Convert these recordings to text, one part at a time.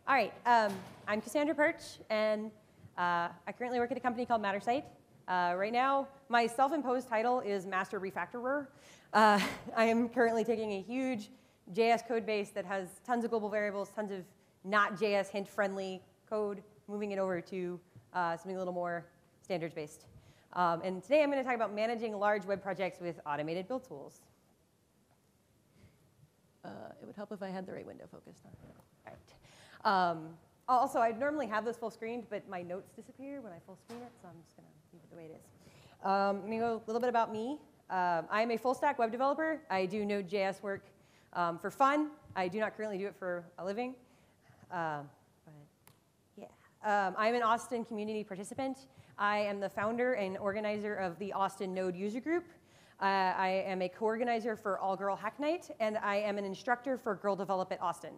All right, I'm Kassandra Perch, and I currently work at a company called Mattersight. Right now, my self-imposed title is Master Refactorer. I am currently taking a huge JS code base that has tons of global variables, tons of not JS hint-friendly code, moving it over to something a little more standards-based. And today I'm going to talk about managing large web projects with automated build tools. It would help if I had the right window focused on. All right. Also, I'd normally have this full screened, but my notes disappear when I full screen it, so I'm just going to leave it the way it is. Let me go a little bit about me. I am a full-stack web developer. I do Node.js work for fun. I do not currently do it for a living. But yeah. I'm an Austin community participant. I am the founder and organizer of the Austin Node user group. I am a co-organizer for All Girl Hack Night, and I am an instructor for Girl Develop at Austin.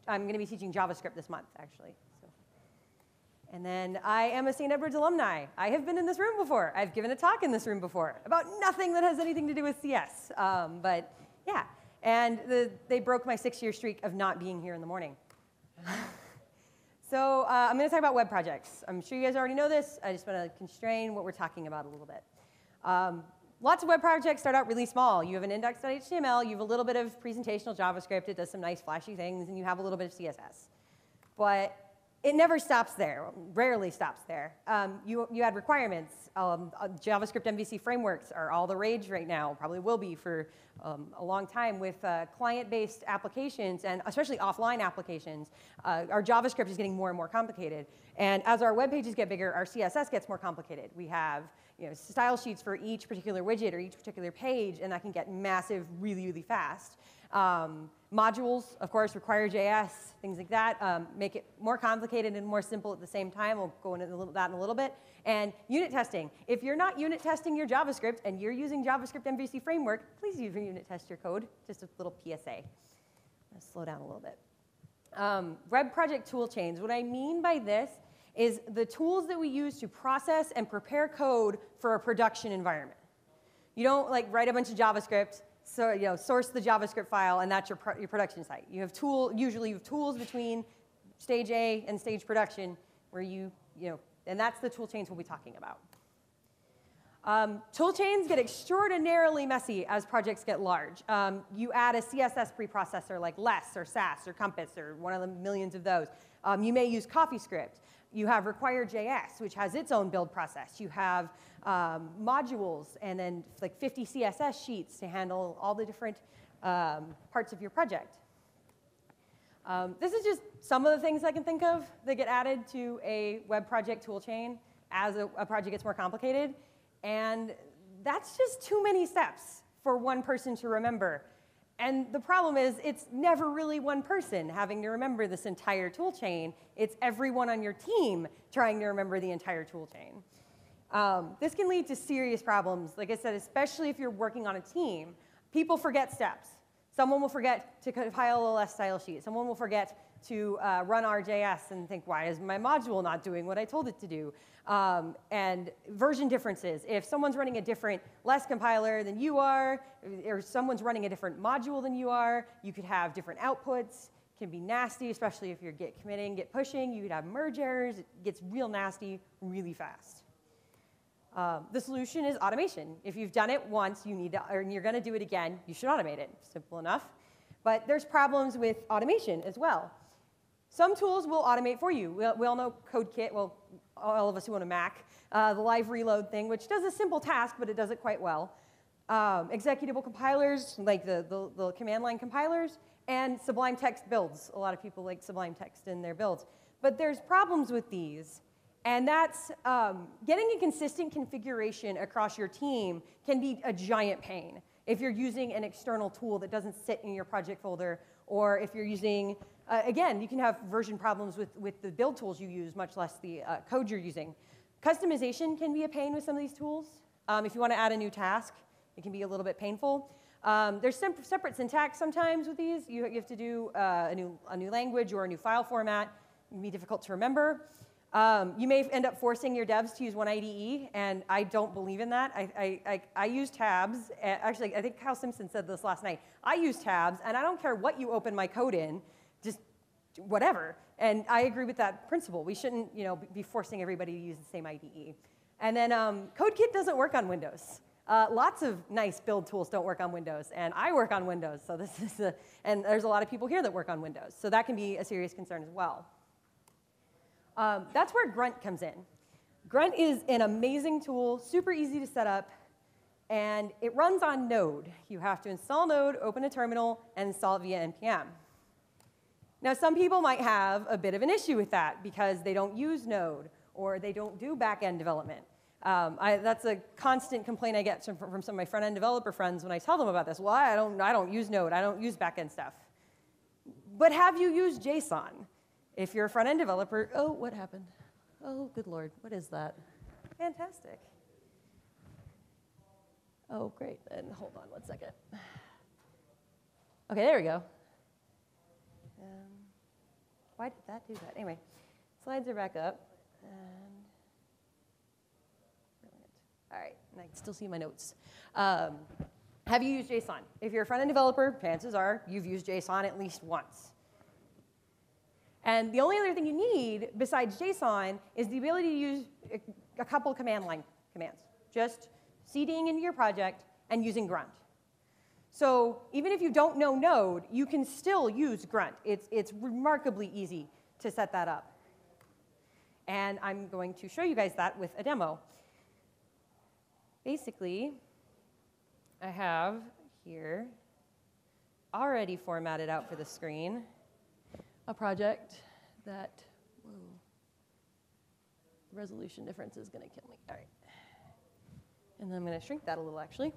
I'm going to be teaching JavaScript this month, actually. So. And then I am a St. Edward's alumni. I have been in this room before. I've given a talk in this room before about nothing that has anything to do with CS. But yeah, and they broke my 6-year streak of not being here in the morning. So I'm going to talk about web projects. I'm sure you guys already know this. I just want to constrain what we're talking about a little bit. Lots of web projects start out really small. You have an index.html, you have a little bit of presentational JavaScript, it does some nice flashy things, and you have a little bit of CSS. But it never stops there, rarely stops there. You add requirements. JavaScript MVC frameworks are all the rage right now, probably will be for a long time with client-based applications, and especially offline applications. Our JavaScript is getting more and more complicated. And as our web pages get bigger, our CSS gets more complicated. We have style sheets for each particular widget or each particular page, and that can get massive really, really fast. Modules, of course, require JS, things like that, make it more complicated and more simple at the same time. We'll go into that in a little bit. And unit testing. If you're not unit testing your JavaScript and you're using JavaScript MVC framework, please unit test your code. Just a little PSA. Let's slow down a little bit. Web project tool chains. What I mean by this is the tools that we use to process and prepare code for a production environment. You don't write a bunch of JavaScript, so source the JavaScript file, and that's your production site. You have usually you have tools between stage A and stage production where and that's the tool chains we'll be talking about. Tool chains get extraordinarily messy as projects get large. You add a CSS preprocessor like Less or Sass or Compass or one of the millions of those. You may use CoffeeScript. You have require.js, which has its own build process. You have modules and then 50 CSS sheets to handle all the different parts of your project. This is just some of the things I can think of that get added to a web project toolchain as a project gets more complicated. And that's just too many steps for one person to remember. And the problem is, it's never really one person having to remember this entire tool chain. It's everyone on your team trying to remember the entire tool chain. This can lead to serious problems, like I said, especially if you're working on a team. People forget steps. Someone will forget to compile a Less style sheet. Someone will forget to run RJS and think, why is my module not doing what I told it to do? And version differences. If someone's running a different Less compiler than you are, or someone's running a different module than you are, you could have different outputs. It can be nasty, especially if you're git committing, git pushing. You could have merge errors. It gets real nasty really fast. The solution is automation. If you've done it once, and you're going to do it again, you should automate it. Simple enough. But there's problems with automation as well. Some tools will automate for you. We all know CodeKit, well, all of us who own a Mac, the live reload thing, which does a simple task, but it does it quite well. Executable compilers, like the command line compilers, and Sublime Text builds. A lot of people like Sublime Text in their builds. But there's problems with these. And that's getting a consistent configuration across your team can be a giant pain if you're using an external tool that doesn't sit in your project folder, or if you're using, again, you can have version problems with the build tools you use, much less the code you're using. Customization can be a pain with some of these tools. If you want to add a new task, it can be a little bit painful. There's separate syntax sometimes with these. You have to do a new language or a new file format. It can be difficult to remember. You may end up forcing your devs to use one IDE, and I don't believe in that. I use tabs. Actually, I think Kyle Simpson said this last night. I use tabs, and I don't care what you open my code in. Just whatever. And I agree with that principle. We shouldn't be forcing everybody to use the same IDE. And then CodeKit doesn't work on Windows. Lots of nice build tools don't work on Windows, and I work on Windows, so and there's a lot of people here that work on Windows, so that can be a serious concern as well. That's where Grunt comes in. Grunt is an amazing tool, super easy to set up, and it runs on Node. You have to install Node, open a terminal, and install it via NPM. Now, some people might have a bit of an issue with that because they don't use Node, or they don't do back-end development. That's a constant complaint I get from some of my front-end developer friends when I tell them about this. Well, I don't use Node. I don't use back-end stuff. But have you used JSON? If you're a front-end developer, oh, what happened? Oh, good Lord, what is that? Fantastic. Oh, great. And hold on 1 second. OK, there we go. Why did that do that? Anyway, slides are back up. And all right, and I can still see my notes. Have you used JSON? If you're a front-end developer, chances are you've used JSON at least once. And the only other thing you need besides JSON is the ability to use a couple command line commands. Just CDing into your project and using Grunt. So even if you don't know Node, you can still use Grunt. It's remarkably easy to set that up. And I'm going to show you guys that with a demo. Basically, I have here, already formatted out for the screen, a project that, whoa, the resolution difference is going to kill me. All right. And then I'm going to shrink that a little, actually.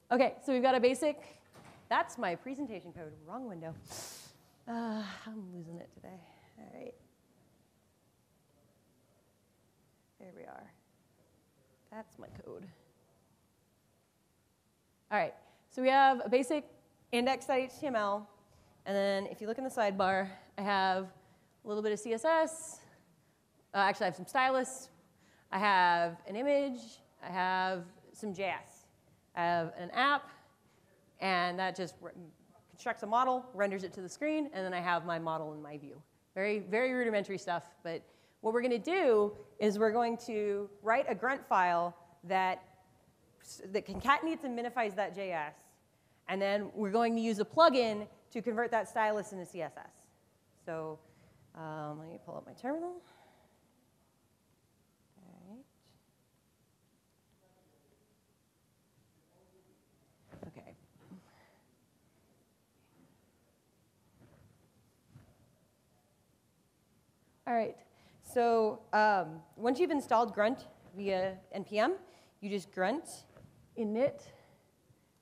OK, so we've got a basic, that's my presentation code, wrong window. I'm losing it today. All right. There we are. That's my code. All right, so we have a basic index.html. And then if you look in the sidebar, I have a little bit of CSS. Actually, I have some stylus. I have an image. I have some JS. I have an app. And that just constructs a model, renders it to the screen. And then I have my model in my view. Very, very rudimentary stuff. But what we're going to do is we're going to write a grunt file that concatenates and minifies that JS. And then we're going to use a plugin to convert that stylus into CSS. So let me pull up my terminal. All right. OK. All right. So once you've installed Grunt via NPM, you just grunt init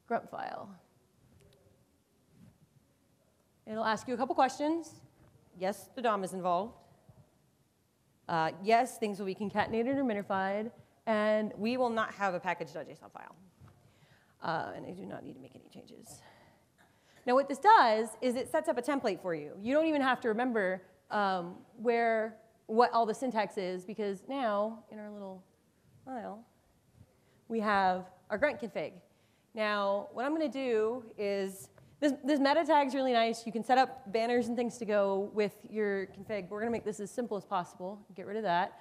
grunt file. It'll ask you a couple questions. Yes, the DOM is involved. Yes, things will be concatenated or minified. And we will not have a package.json file. And I do not need to make any changes. Now, what this does is it sets up a template for you. You don't even have to remember what all the syntax is, because now, in our little file, we have our grunt config. Now, what I'm going to do is, this meta tag's really nice. You can set up banners and things to go with your config. We're going to make this as simple as possible. Get rid of that.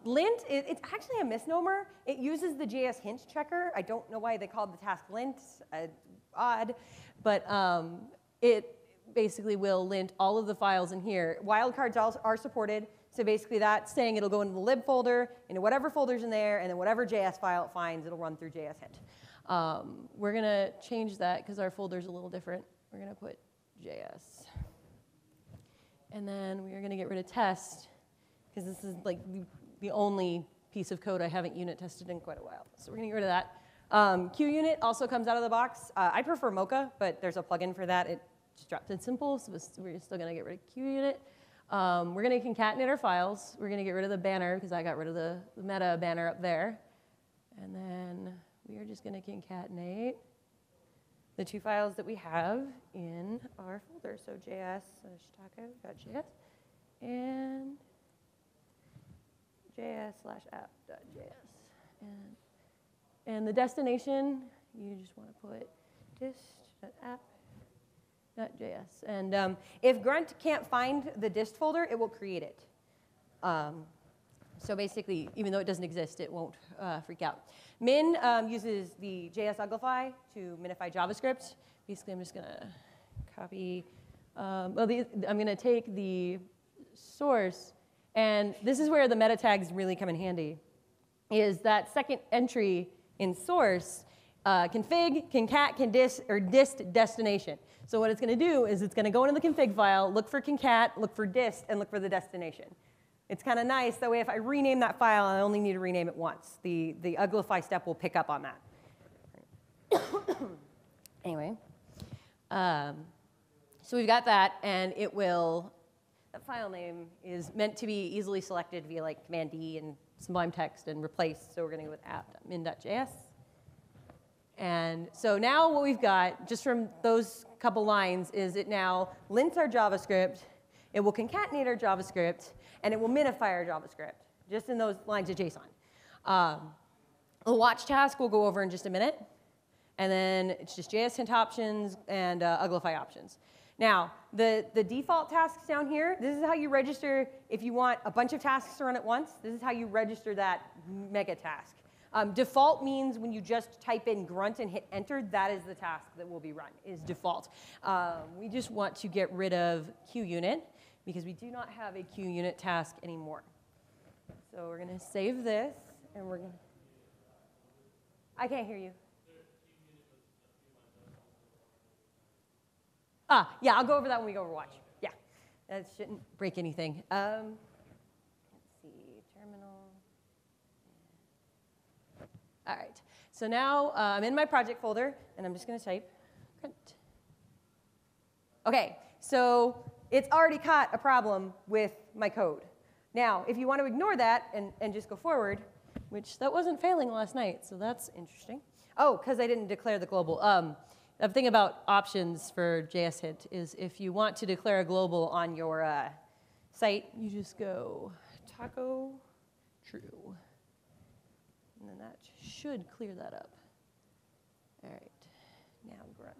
Lint, it's actually a misnomer. It uses the JS hint checker. I don't know why they called the task lint. Odd. But it basically will lint all of the files in here. Wildcards are supported. So basically that's saying it'll go into the lib folder, into whatever folder's in there, and then whatever JS file it finds, it'll run through JS hint. We're going to change that because our folder's a little different. We're going to put JS. And then we are going to get rid of test, because this is like the only piece of code I haven't unit tested in quite a while. So we're going to get rid of that. QUnit also comes out of the box. I prefer Mocha, but there's a plugin for that. It just drops in simple, so we're still going to get rid of QUnit. We're going to concatenate our files. We're going to get rid of the banner, because I got rid of the meta banner up there. And then we are just going to concatenate the two files that we have in our folder. So js/taco.js and js/app.js. And the destination, you just want to put dist.app .js. And if grunt can't find the dist folder, it will create it. So basically, even though it doesn't exist, it won't freak out. Min uses the JS uglify to minify JavaScript. Basically, I'm just going to copy. I'm going to take the source, and this is where the meta tags really come in handy, is that second entry in source, config, concat, condist, or dist destination. So what it's going to do is it's going to go into the config file, look for concat, look for dist, and look for the destination. It's kind of nice. That way, if I rename that file, I only need to rename it once. The uglify step will pick up on that. Anyway, so we've got that, and it will. That file name is meant to be easily selected via like Command D and Sublime Text and replace. So we're going to go with app.min.js. And so now what we've got, just from those couple lines, is it now lints our JavaScript. It will concatenate our JavaScript, and it will minify our JavaScript, just in those lines of JSON. The watch task we'll go over in just a minute. And then it's just JS hint options and uglify options. Now, the default tasks down here, this is how you register if you want a bunch of tasks to run at once. This is how you register that mega task. Default means when you just type in grunt and hit enter, that is the task that will be run, is default. We just want to get rid of QUnit, because we do not have a QUnit task anymore. So we're going to save this, and we're going to... I can't hear you. Yeah, I'll go over that when we go over watch. Yeah, that shouldn't break anything. Let's see, terminal. All right, so now I'm in my project folder, and I'm just going to type grunt. OK, so it's already caught a problem with my code. Now, if you want to ignore that and just go forward, which that wasn't failing last night, so that's interesting. Oh, because I didn't declare the global. The thing about options for JS hint is if you want to declare a global on your site, you just go taco true. And then that should clear that up. All right, now grunt.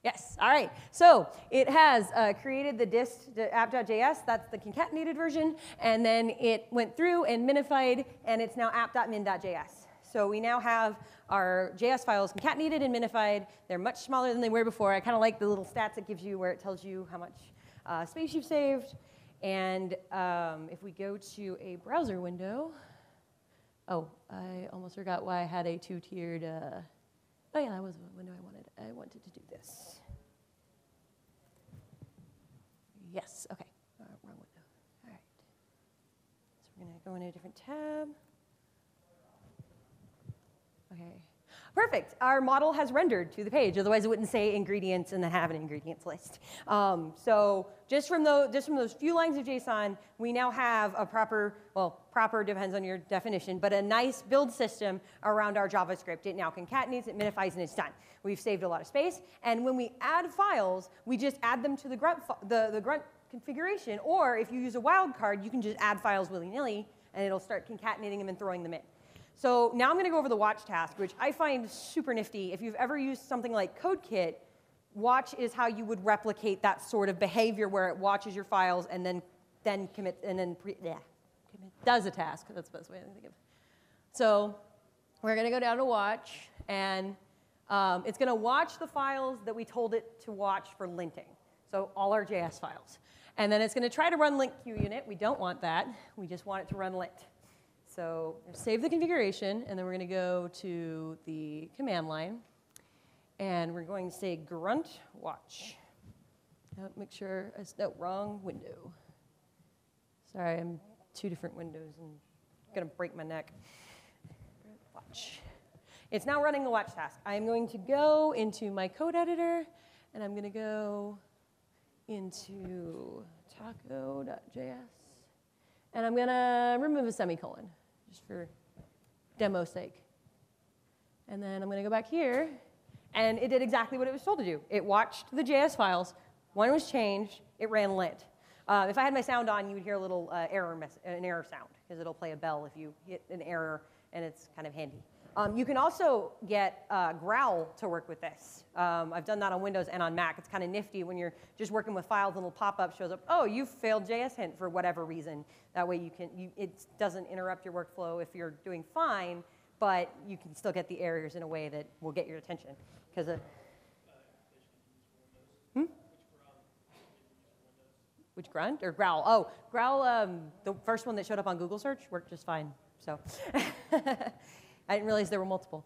Yes, all right. So it has created the dist app.js. That's the concatenated version. And then it went through and minified, and it's now app.min.js. So we now have our JS files concatenated and minified. They're much smaller than they were before. I kind of like the little stats it gives you where it tells you how much space you've saved. And if we go to a browser window, oh, I almost forgot why I had a two-tiered. Oh, yeah, that was the window I wanted. I wanted to do this. Yes, OK. Wrong window. All right. So we're going to go in a different tab. OK. Perfect. Our model has rendered to the page. Otherwise, it wouldn't say ingredients and then have an ingredients list. So just from those few lines of JSON, we now have a proper, well, proper depends on your definition, but a nice build system around our JavaScript. It now concatenates, it minifies, and it's done. We've saved a lot of space. And when we add files, we just add them to the grunt configuration. Or if you use a wildcard, you can just add files willy-nilly, and it'll start concatenating them and throwing them in. So now I'm going to go over the watch task, which I find super nifty. If you've ever used something like CodeKit, watch is how you would replicate that sort of behavior where it watches your files and then commits and then does a task. That's the best way I think of. So we're going to go down to watch, and it's going to watch the files that we told it to watch for linting. So all our JS files. And then it's going to try to run lint QUnit. We don't want that. We just want it to run lint. So save the configuration, and then we're going to go to the command line. And we're going to say grunt watch. Make sure wrong window. Sorry, I'm two different windows and I'm going to break my neck. Watch. It's now running the watch task. I'm going to go into my code editor, and I'm going to go into taco.js. And I'm going to remove a semicolon, just for demo's sake. And then I'm going to go back here. And it did exactly what it was told to do. It watched the JS files. One was changed. It ran lint. If I had my sound on, you would hear a little an error sound, because it'll play a bell if you hit an error, and it's kind of handy. You can also get Growl to work with this. I've done that on Windows and on Mac. It's kind of nifty when you're just working with files and a little pop-up shows up, oh, you failed JS hint for whatever reason. That way it doesn't interrupt your workflow if you're doing fine, but you can still get the errors in a way that will get your attention. Because Which grunt or growl? Oh, growl, the first one that showed up on Google search worked just fine. So I didn't realize there were multiple.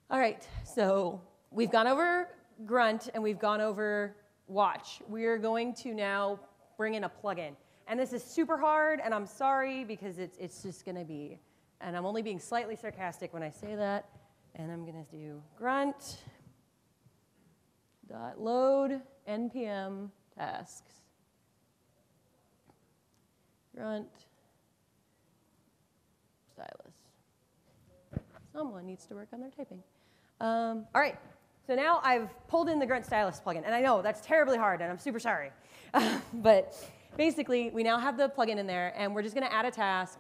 All right, so we've gone over grunt and we've gone over watch. We're going to now bring in a plugin. And this is super hard, and I'm sorry because it's just going to be, and I'm only being slightly sarcastic when I say that. And I'm going to do grunt dot load npm tasks. Grunt stylus. Someone needs to work on their typing. All right, so now I've pulled in the grunt stylus plugin, and I know that's terribly hard, and I'm super sorry. But basically, we now have the plugin in there, and we're just going to add a task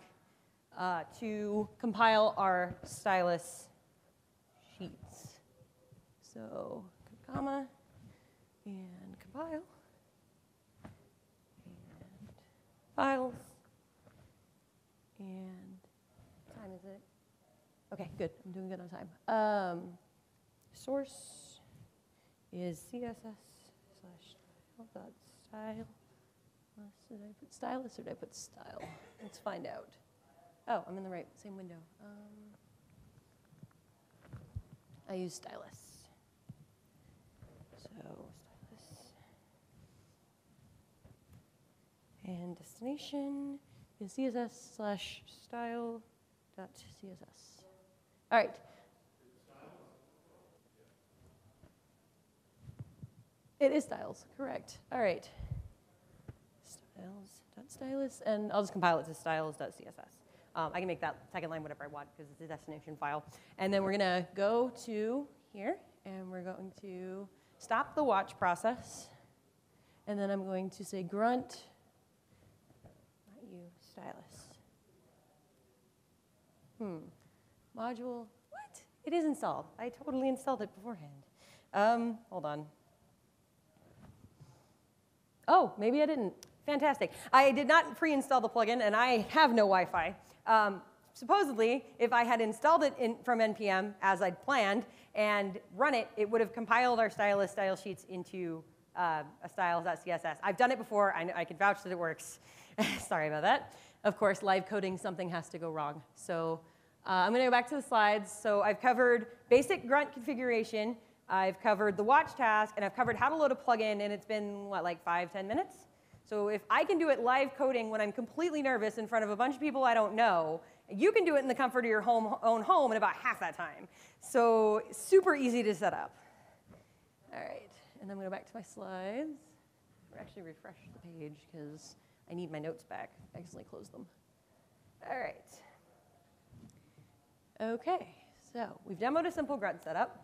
to compile our stylus sheets. So, comma, and compile. Files, and what time is it? Okay, good, I'm doing good on time. Source is css/style.style. Did I put stylus or did I put style? Let's find out. Oh, I'm in the same window. I use stylus. So stylus. And destination is css/style.css. All right. It is styles, correct. All right. Styles.stylus, and I'll just compile it to styles.css. I can make that second line whatever I want because it's a destination file. And then we're going to go to here, and we're going to stop the watch process. And then I'm going to say grunt, not you, stylus. Module, what? It is installed. I totally installed it beforehand. Hold on. Oh, maybe I didn't. Fantastic. I did not pre-install the plugin, and I have no Wi-Fi. Supposedly, if I had installed it from NPM as I'd planned and run it, it would have compiled our stylus style sheets into a styles.css. I've done it before. I can vouch that it works. Sorry about that. Of course, live coding, something has to go wrong. So I'm going to go back to the slides. So I've covered basic grunt configuration. I've covered the watch task, and I've covered how to load a plugin, and it's been, what, like 5-10 minutes? So if I can do it live coding when I'm completely nervous in front of a bunch of people I don't know, you can do it in the comfort of your own home in about half that time. So super easy to set up. All right, and then I'm going to go back to my slides. Or actually refresh the page because I need my notes back. I accidentally closed them. All right. OK, so we've demoed a simple grunt setup.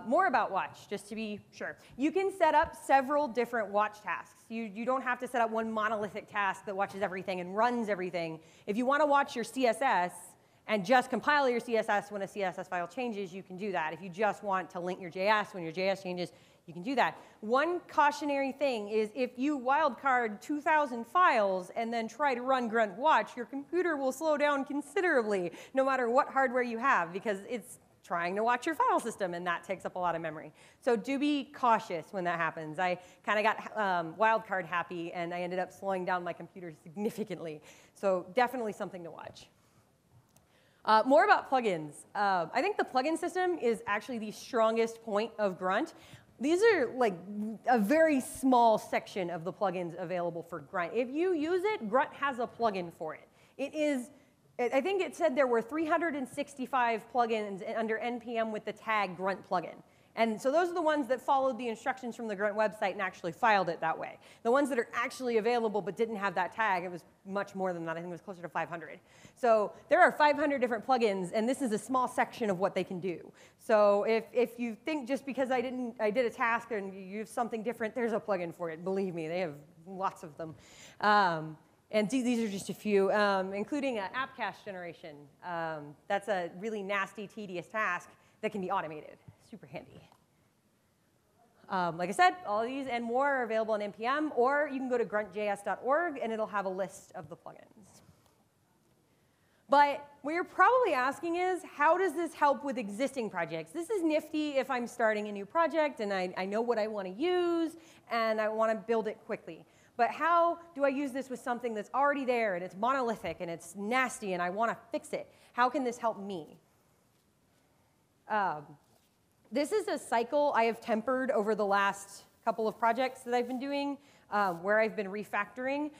More about watch, just to be sure. You can set up several different watch tasks. You don't have to set up one monolithic task that watches everything and runs everything. If you want to watch your CSS and just compile your CSS when a CSS file changes, you can do that. If you just want to link your JS when your JS changes, you can do that. One cautionary thing is if you wildcard 2,000 files and then try to run grunt watch, your computer will slow down considerably, no matter what hardware you have, because it's trying to watch your file system, and that takes up a lot of memory. So do be cautious when that happens. I kind of got wildcard happy, and I ended up slowing down my computer significantly. So definitely something to watch. More about plugins. I think the plugin system is actually the strongest point of Grunt. These are like a very small section of the plugins available for Grunt. If you use it, Grunt has a plugin for it. It is, I think it said there were 365 plugins under NPM with the tag Grunt plugin. And so those are the ones that followed the instructions from the Grunt website and actually filed it that way. The ones that are actually available but didn't have that tag, it was much more than that. I think it was closer to 500. So there are 500 different plugins, and this is a small section of what they can do. So if you think just because I did a task and you use something different, there's a plugin for it. Believe me, they have lots of them. And these are just a few, including app cache generation. That's a really nasty, tedious task that can be automated. Super handy. Like I said, all these and more are available on NPM, or you can go to gruntjs.org, and it'll have a list of the plugins. But what you're probably asking is, how does this help with existing projects? This is nifty if I'm starting a new project, and I know what I want to use, and I want to build it quickly. But how do I use this with something that's already there, and it's monolithic, and it's nasty, and I want to fix it? How can this help me? This is a cycle I have tempered over the last couple of projects that I've been doing, where I've been refactoring.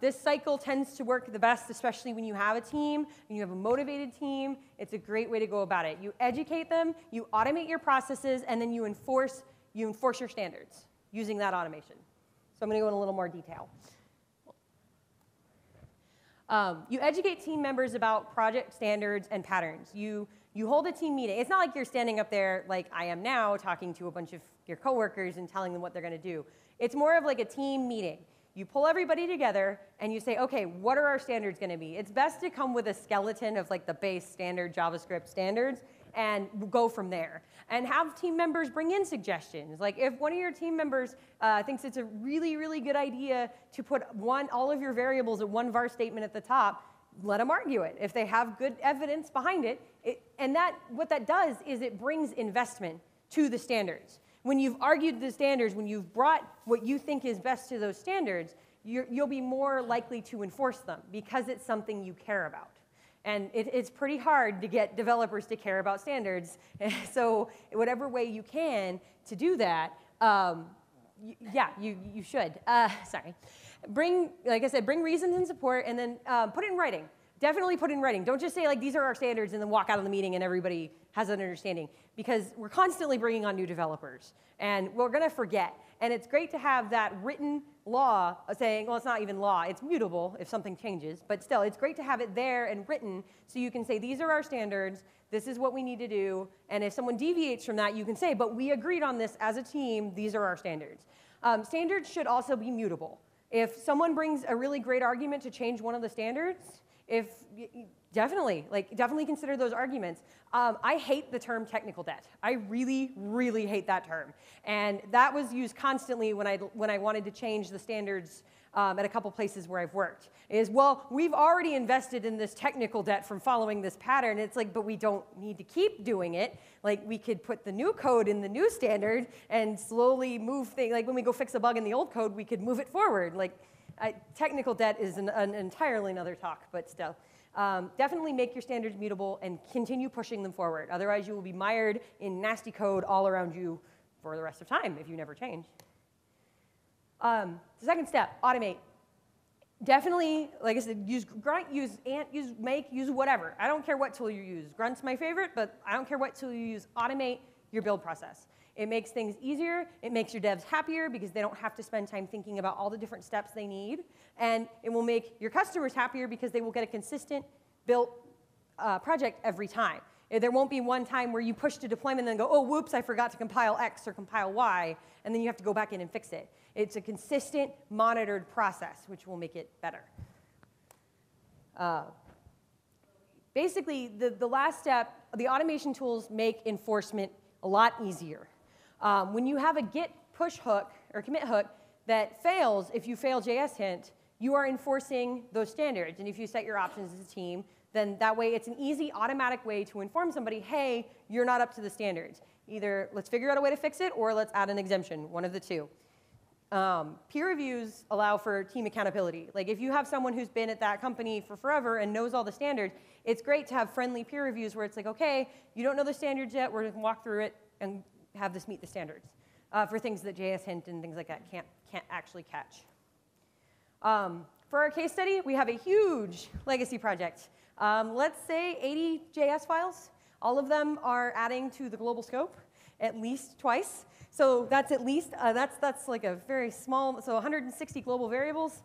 This cycle tends to work the best, especially when you have a team, and you have a motivated team. It's a great way to go about it. You educate them, you automate your processes, and then you enforce your standards using that automation. So I'm going to go in a little more detail. You educate team members about project standards and patterns. You hold a team meeting. It's not like you're standing up there like I am now talking to a bunch of your coworkers and telling them what they're going to do. It's more of like a team meeting. You pull everybody together and you say, okay, what are our standards going to be? It's best to come with a skeleton of like the base standard JavaScript standards and go from there. And have team members bring in suggestions. Like if one of your team members thinks it's a really, really good idea to put all of your variables at one var statement at the top, let them argue it. If they have good evidence behind it, what that does is it brings investment to the standards. When you've argued the standards, when you've brought what you think is best to those standards, you'll be more likely to enforce them because it's something you care about. And it's pretty hard to get developers to care about standards. So whatever way you can to do that, you should. Sorry. Like I said, bring reasons and support, and then put it in writing. Definitely put it in writing. Don't just say, like, these are our standards, and then walk out of the meeting and everybody has an understanding. Because we're constantly bringing on new developers, and we're going to forget. And it's great to have that written law saying, well, it's not even law. It's mutable if something changes. But still, it's great to have it there and written so you can say, these are our standards. This is what we need to do. And if someone deviates from that, you can say, but we agreed on this as a team. These are our standards. Standards should also be mutable. If someone brings a really great argument to change one of the standards, definitely consider those arguments. I hate the term technical debt. I really, really hate that term. And that was used constantly when I wanted to change the standards at a couple places where I've worked. Is, well, we've already invested in this technical debt from following this pattern. It's like, but we don't need to keep doing it. Like, we could put the new code in the new standard and slowly move things. Like, when we go fix a bug in the old code, we could move it forward. Like, technical debt is an entirely another talk, but still. Definitely make your standards mutable and continue pushing them forward. Otherwise, you will be mired in nasty code all around you for the rest of time if you never change. The second step, automate. Definitely, like I said, use Grunt, use Ant, use Make, use whatever. I don't care what tool you use. Grunt's my favorite, but I don't care what tool you use. Automate your build process. It makes things easier. It makes your devs happier because they don't have to spend time thinking about all the different steps they need. And it will make your customers happier because they will get a consistent built project every time. There won't be one time where you push to deployment and then go, oh, whoops, I forgot to compile X or compile Y, and then you have to go back in and fix it. It's a consistent, monitored process, which will make it better. Basically, the last step, the automation tools make enforcement a lot easier. When you have a git push hook or commit hook that fails, if you fail JS hint, you are enforcing those standards. And if you set your options as a team, then that way it's an easy, automatic way to inform somebody, hey, you're not up to the standards. Either let's figure out a way to fix it, or let's add an exemption, one of the two. Peer reviews allow for team accountability. Like if you have someone who's been at that company for forever and knows all the standards, it's great to have friendly peer reviews where it's like, okay, you don't know the standards yet, we're going to walk through it and have this meet the standards for things that JS hint and things like that can't actually catch. For our case study, we have a huge legacy project. Let's say 80 JS files. All of them are adding to the global scope at least twice. So that's at least, that's like a very small, so 160 global variables.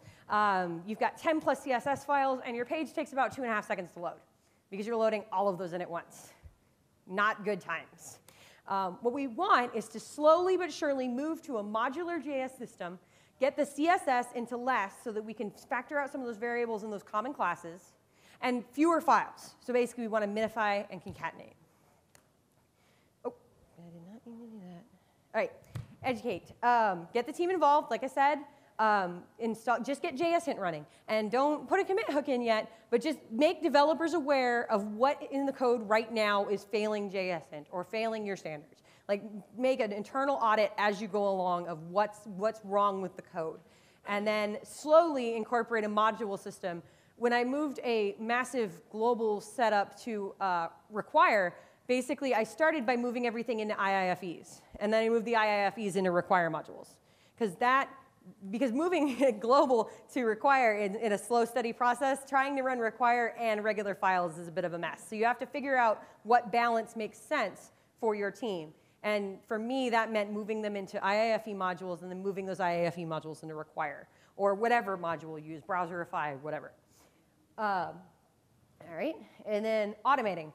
You've got 10 plus CSS files, and your page takes about 2.5 seconds to load because you're loading all of those in at once. Not good times. What we want is to slowly but surely move to a modular JS system, get the CSS into less so that we can factor out some of those variables in those common classes, and fewer files. So basically, we want to minify and concatenate. Oh, I did not mean to do that. All right, educate. Get the team involved, like I said. Just get JS hint running. And don't put a commit hook in yet, but just make developers aware of what in the code right now is failing JS hint or failing your standards. Like, make an internal audit as you go along of what's wrong with the code. And then slowly incorporate a module system. When I moved a massive global setup to require, basically I started by moving everything into IIFEs. And then I moved the IIFEs into require modules. Because moving global to require in a slow, steady process, trying to run require and regular files is a bit of a mess. So you have to figure out what balance makes sense for your team. And for me, that meant moving them into IIFE modules and then moving those IIFE modules into require, or whatever module you use, browserify, whatever. All right, and then automating.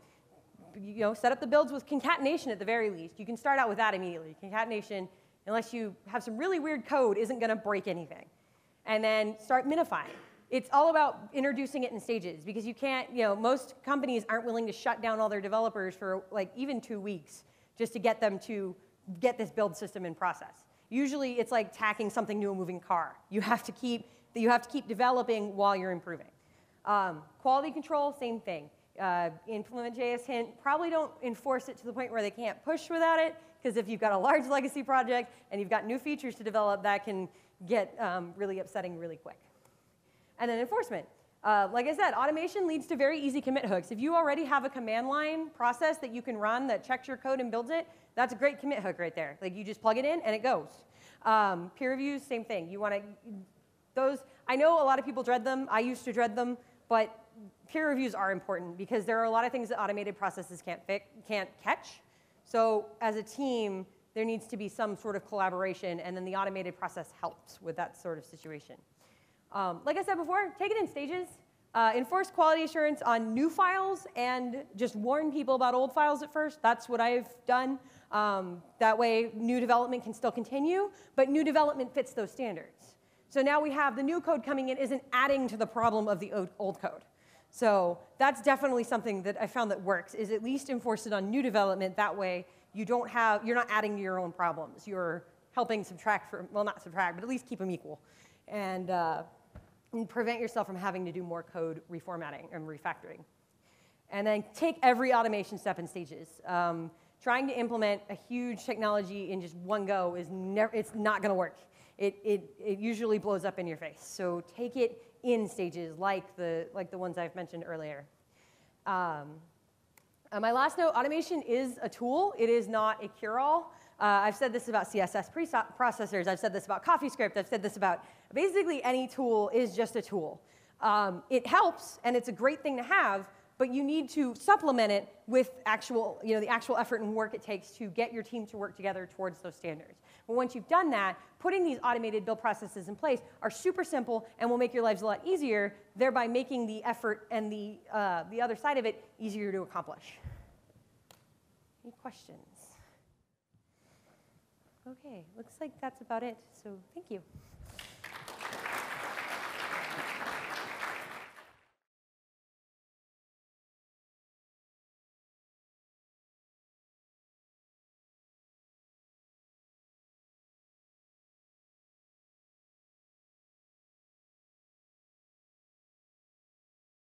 Set up the builds with concatenation at the very least. You can start out with that immediately. Concatenation, unless you have some really weird code, isn't going to break anything. And then start minifying. It's all about introducing it in stages, because you can't, most companies aren't willing to shut down all their developers for like even 2 weeks just to get them to get this build system in process. Usually it's like tacking something to a moving car. You have to keep developing while you're improving. Quality control, same thing. Implement JS hint. Probably don't enforce it to the point where they can't push without it, because if you've got a large legacy project and you've got new features to develop, that can get really upsetting really quick. And then enforcement. Like I said, automation leads to very easy commit hooks. If you already have a command line process that you can run that checks your code and builds it, that's a great commit hook right there. Like, you just plug it in and it goes. Peer reviews, same thing. You want to, those, I know a lot of people dread them. I used to dread them, but peer reviews are important because there are a lot of things that automated processes can't catch. So as a team, there needs to be some sort of collaboration, and then the automated process helps with that sort of situation. Like I said before, take it in stages. Enforce quality assurance on new files and just warn people about old files at first. That's what I've done. That way, new development can still continue, but new development fits those standards. So now we have the new code coming in isn't adding to the problem of the old code. So that's definitely something that I found that works, is at least enforce it on new development. That way, you're not adding to your own problems. You're helping subtract, well, not subtract, but at least keep them equal. And prevent yourself from having to do more code reformatting and refactoring. And then take every automation step in stages. Trying to implement a huge technology in just one go is it's not going to work. It usually blows up in your face. So take it in stages, like the ones I've mentioned earlier. My last note: automation is a tool. It is not a cure-all. I've said this about CSS processors. I've said this about CoffeeScript. I've said this about basically any tool is just a tool. It helps, and it's a great thing to have, but you need to supplement it with the actual effort and work it takes to get your team to work together towards those standards. But once you've done that, putting these automated build processes in place are super simple and will make your lives a lot easier, thereby making the effort and the other side of it easier to accomplish. Any questions? OK, looks like that's about it. So thank you.